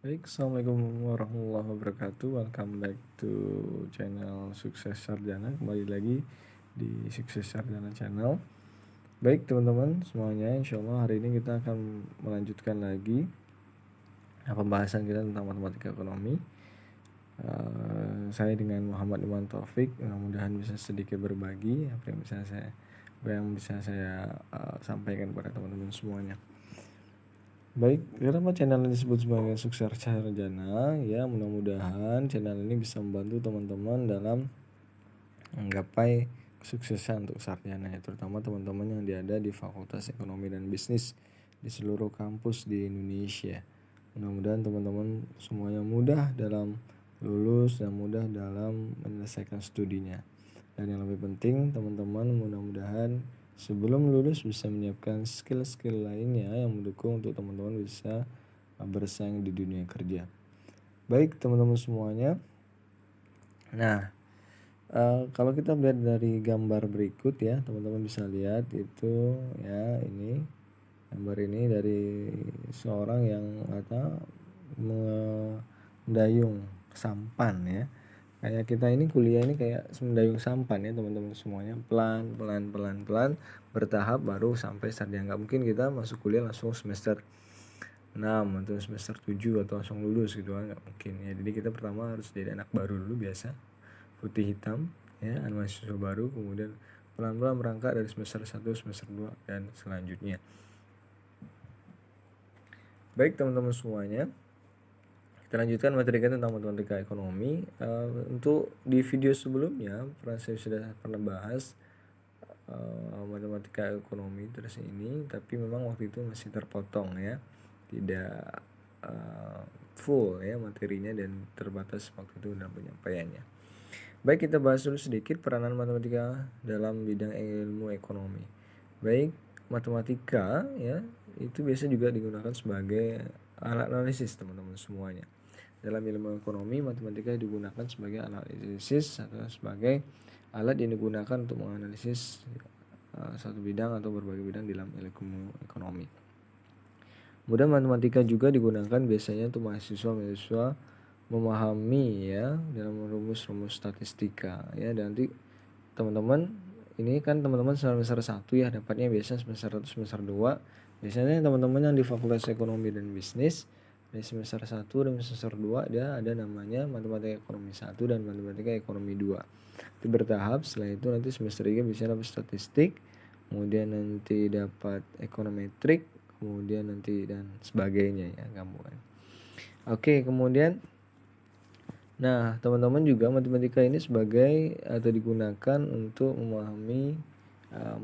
Baik, Assalamualaikum warahmatullahi wabarakatuh. Welcome back to channel Sukses Sarjana. Kembali lagi di Sukses Sarjana Channel. Baik teman-teman semuanya, insya Allah hari ini kita akan melanjutkan lagi pembahasan kita tentang matematika ekonomi. Saya dengan Muhammad Iman Taufik, mudah-mudahan bisa sedikit berbagi apa yang bisa saya sampaikan kepada teman-teman semuanya. Baik, kenapa channel ini disebut sebagai Sukses Sarjana? Ya, mudah-mudahan channel ini bisa membantu teman-teman dalam menggapai kesuksesan untuk sarjana, ya, terutama teman-teman yang ada di Fakultas Ekonomi dan Bisnis di seluruh kampus di Indonesia. Mudah-mudahan teman-teman semuanya mudah dalam lulus dan mudah dalam menyelesaikan studinya. Dan yang lebih penting, teman-teman mudah-mudahan sebelum lulus bisa menyiapkan skill-skill lainnya yang mendukung untuk teman-teman bisa bersaing di dunia kerja. Baik teman-teman semuanya. Nah, kalau kita melihat dari gambar berikut ya, teman-teman bisa lihat itu ya, ini gambar ini dari seorang yang mendayung sampan ya. Kayak kita ini kuliah ini kayak mendayung sampan ya teman-teman semuanya, pelan bertahap baru sampai sarjana. Nggak mungkin kita masuk kuliah langsung semester 6 atau semester 7 atau langsung lulus gitu kan, nggak mungkin ya. Jadi kita pertama harus jadi anak baru dulu, biasa putih hitam ya, anak mahasiswa baru, kemudian pelan-pelan merangkak dari semester 1, semester 2 dan selanjutnya. Baik teman-teman semuanya, kita lanjutkan materi kita tentang matematika ekonomi. Untuk di video sebelumnya saya sudah pernah bahas matematika ekonomi terus ini, tapi memang waktu itu masih terpotong ya, tidak full ya materinya dan terbatas waktu itu dalam penyampaiannya. Baik, kita bahas dulu sedikit peranan matematika dalam bidang ilmu ekonomi. Baik, matematika ya itu biasa juga digunakan sebagai alat analisis teman-teman semuanya. Dalam ilmu ekonomi, matematika digunakan sebagai alat analisis atau sebagai alat yang digunakan untuk menganalisis satu bidang atau berbagai bidang dalam ilmu ekonomi. Kemudian matematika juga digunakan biasanya untuk mahasiswa memahami ya dalam rumus-rumus statistika ya. Dan nanti teman-teman ini kan teman-teman semester 1 ya, dapatnya biasanya semester 1, semester 2. Biasanya teman-teman yang di Fakultas Ekonomi dan Bisnis dari semester 1 dan semester 2 dia ada namanya matematika ekonomi 1 dan matematika ekonomi 2. Itu bertahap. Setelah itu nanti semester 3 bisa dapat statistik, kemudian nanti dapat ekonometrik, kemudian nanti dan sebagainya ya, gabungan. Oke, kemudian nah, teman-teman juga matematika ini sebagai atau digunakan untuk memahami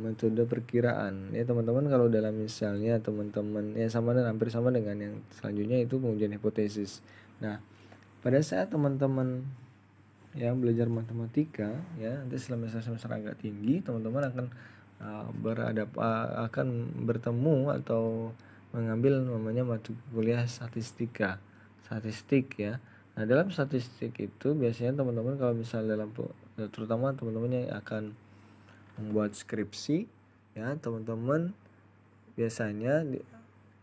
metode perkiraan. Ya, teman-teman kalau dalam misalnya teman-teman ya sama dan hampir sama dengan yang selanjutnya itu pengujian hipotesis. Nah, pada saat teman-teman yang belajar matematika ya, nanti semester agak tinggi, teman-teman akan akan bertemu atau mengambil namanya mata kuliah statistik ya. Nah, dalam statistik itu biasanya teman-teman kalau misalnya terutama teman-teman yang akan membuat skripsi ya, teman-teman biasanya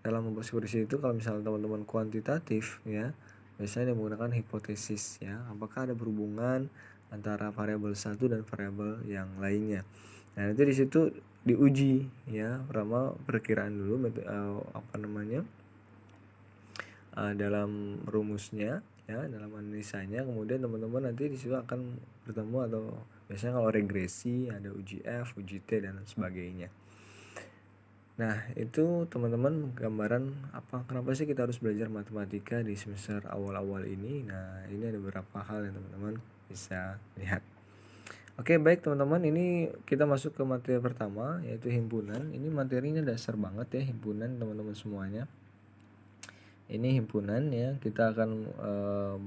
dalam membuat skripsi itu kalau misalnya teman-teman kuantitatif ya, biasanya menggunakan hipotesis ya, apakah ada berhubungan antara variabel satu dan variabel yang lainnya. Nah, nanti di situ diuji ya, pertama perkiraan dulu dalam rumusnya ya, dalam analisanya, kemudian teman-teman nanti di situ akan bertemu atau biasanya kalau regresi ada uji F, uji T dan sebagainya. Nah, itu teman-teman gambaran kenapa sih kita harus belajar matematika di semester awal-awal ini. Nah, ini ada beberapa hal yang teman-teman bisa lihat. Oke, baik teman-teman, ini kita masuk ke materi pertama yaitu himpunan. Ini materinya dasar banget ya, himpunan teman-teman semuanya. Ini himpunan ya, kita akan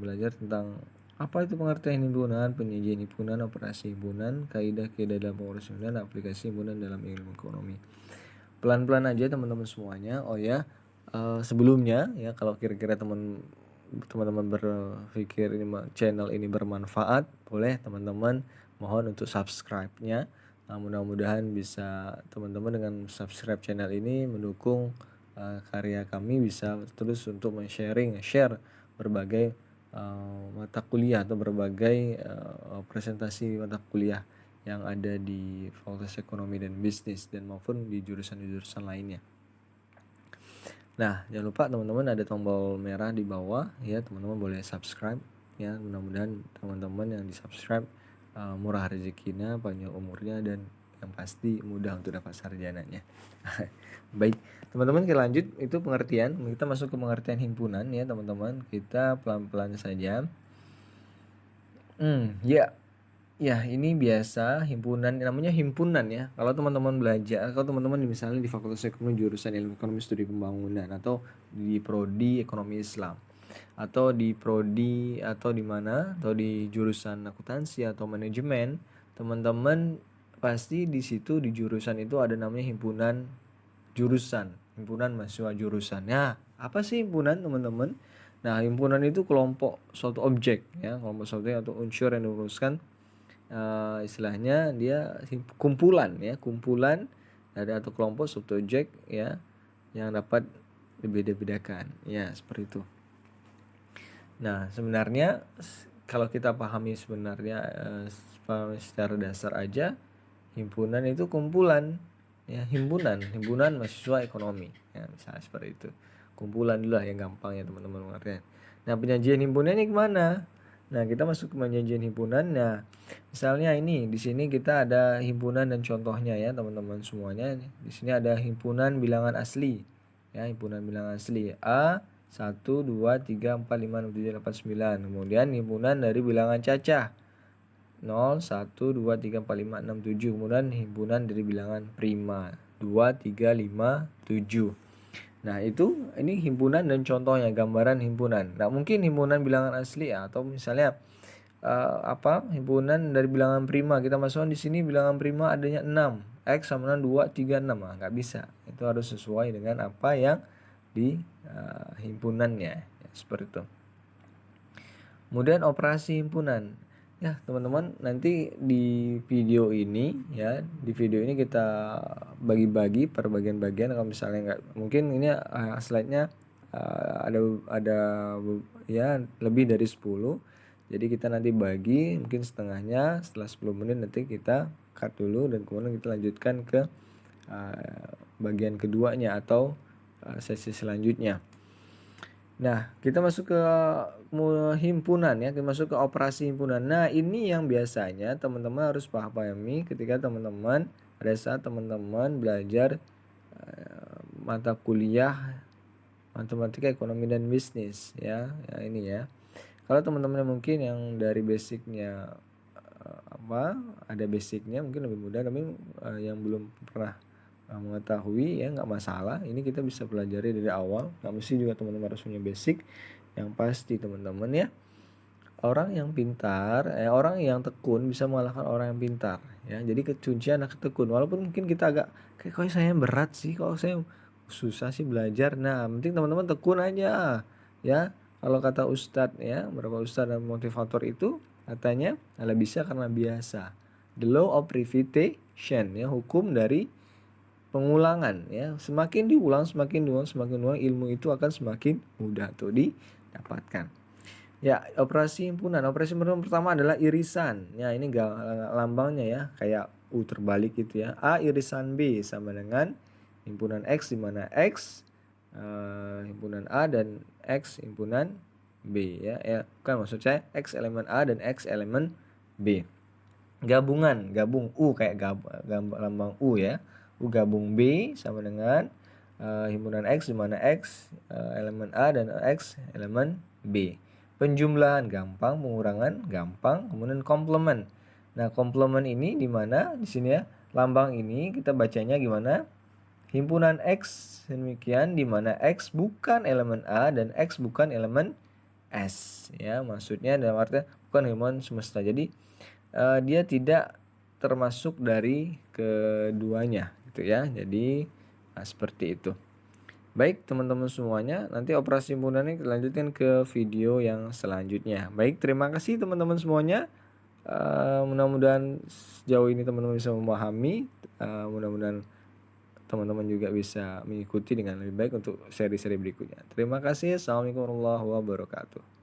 belajar tentang apa itu pengertian himpunan, penyajian himpunan, operasi himpunan, kaidah-kaidah dalam pengurus himpunan, aplikasi himpunan dalam ilmu ekonomi. Pelan-pelan aja teman-teman semuanya. Oh ya, sebelumnya ya, kalau kira-kira teman-teman berpikir ini channel ini bermanfaat, boleh teman-teman mohon untuk subscribe-nya. Mudah-mudahan bisa teman-teman dengan subscribe channel ini mendukung karya kami bisa terus untuk share berbagai mata kuliah atau berbagai presentasi mata kuliah yang ada di Fakultas Ekonomi dan Bisnis dan maupun di jurusan-jurusan lainnya. Nah, jangan lupa teman-teman ada tombol merah di bawah ya, teman-teman boleh subscribe ya. Mudah-mudahan teman-teman yang di-subscribe murah rezekinya, panjang umurnya, dan yang pasti mudah untuk dapat sarjananya. Baik, teman-teman kita lanjut, itu pengertian. Kita masuk ke pengertian himpunan ya, teman-teman. Kita pelan-pelan saja. Ya, ini biasa himpunan, namanya himpunan ya. Kalau teman-teman belajar, kalau teman-teman misalnya di Fakultas Ekonomi jurusan Ilmu Ekonomi Studi Pembangunan, atau di prodi Ekonomi Islam, atau di prodi atau di mana, atau di jurusan akuntansi atau manajemen, teman-teman pasti di situ di jurusan itu ada namanya himpunan jurusan, himpunan mahasiswa jurusan. Nah, apa sih himpunan, teman-teman? Nah, himpunan itu kelompok suatu objek ya, kelompok suatu atau unsur yang dirumuskan, istilahnya dia kumpulan ya, kumpulan dari atau kelompok subjek ya yang dapat dibeda-bedakan ya, seperti itu. Nah, sebenarnya kalau kita pahami sebenarnya secara dasar aja, himpunan itu kumpulan ya, himpunan mahasiswa ekonomi ya, misalnya seperti itu. Kumpulan dulu lah yang gampang ya teman-teman mengerti. Nah, penyajian himpunan ini kemana? Nah, kita masuk ke penyajian himpunan. Nah, misalnya ini di sini kita ada himpunan dan contohnya ya teman-teman semuanya. Di sini ada himpunan bilangan asli. Ya, himpunan bilangan asli A 1 2 3 4 5 6 7 8 9. Kemudian himpunan dari bilangan cacah 0 1 2 3 4 5 6 7. Kemudian himpunan dari bilangan prima 2 3 5 7. Nah, ini himpunan dan contohnya, gambaran himpunan. Nah, mungkin himpunan bilangan asli ya, atau misalnya himpunan dari bilangan prima, kita masukkan di sini bilangan prima adanya 6, X sama dengan 2 3 6. Nah, nggak bisa. Itu harus sesuai dengan apa yang di himpunannya ya, seperti itu. Kemudian operasi himpunan. Ya, teman-teman, nanti di video ini kita bagi-bagi per bagian-bagian. Kalau misalnya nggak, mungkin ini slide-nya ada ya lebih dari 10. Jadi kita nanti bagi mungkin setengahnya, setelah 10 menit nanti kita cut dulu dan kemudian kita lanjutkan ke bagian keduanya atau sesi selanjutnya. Nah, kita masuk ke himpunan ya, kita masuk ke operasi himpunan. Nah, ini yang biasanya teman-teman harus pahami ketika teman-teman pada saat teman-teman belajar mata kuliah matematika ekonomi dan bisnis ya. Ya ini ya. Kalau teman-teman mungkin yang dari basicnya ada basicnya mungkin lebih mudah, tapi yang belum pernah mengetahui ya nggak masalah, ini kita bisa pelajari dari awal, nggak mesti juga teman-teman harus punya basic. Yang pasti teman-teman ya, orang yang pintar orang yang tekun bisa mengalahkan orang yang pintar ya. Jadi kuncinya anak tekun, walaupun mungkin kita agak kayak kok saya berat sih, kok saya susah sih belajar. Nah, penting teman-teman tekun aja ya. Kalau kata ustadz ya, beberapa ustadz dan motivator itu katanya adalah bisa karena biasa, the law of repetition ya, hukum dari pengulangan ya. Semakin diulang ilmu itu akan semakin mudah tuh didapatkan. Ya, operasi himpunan pertama adalah irisan. Ya, ini lambangnya ya kayak U terbalik gitu ya. A irisan B sama dengan himpunan X, di mana X himpunan A dan X himpunan B ya. Kan maksud saya X elemen A dan X elemen B. Gabung U kayak lambang U ya. U gabung B sama dengan himpunan X, di mana X elemen A dan X elemen B. Penjumlahan gampang, pengurangan gampang, kemudian komplement. Nah, komplement ini di mana di sini ya, lambang ini kita bacanya gimana? Himpunan X demikian, di mana X bukan elemen A dan X bukan elemen S ya. Maksudnya dalam arti bukan himpunan semesta. Jadi dia tidak termasuk dari keduanya gitu ya. Jadi seperti itu. Baik teman-teman semuanya, nanti operasi himpunan ini kita lanjutkan ke video yang selanjutnya. Baik, terima kasih teman-teman semuanya. Mudah-mudahan sejauh ini teman-teman bisa memahami. Mudah-mudahan teman-teman juga bisa mengikuti dengan lebih baik untuk seri-seri berikutnya. Terima kasih. Assalamualaikum warahmatullahi wabarakatuh.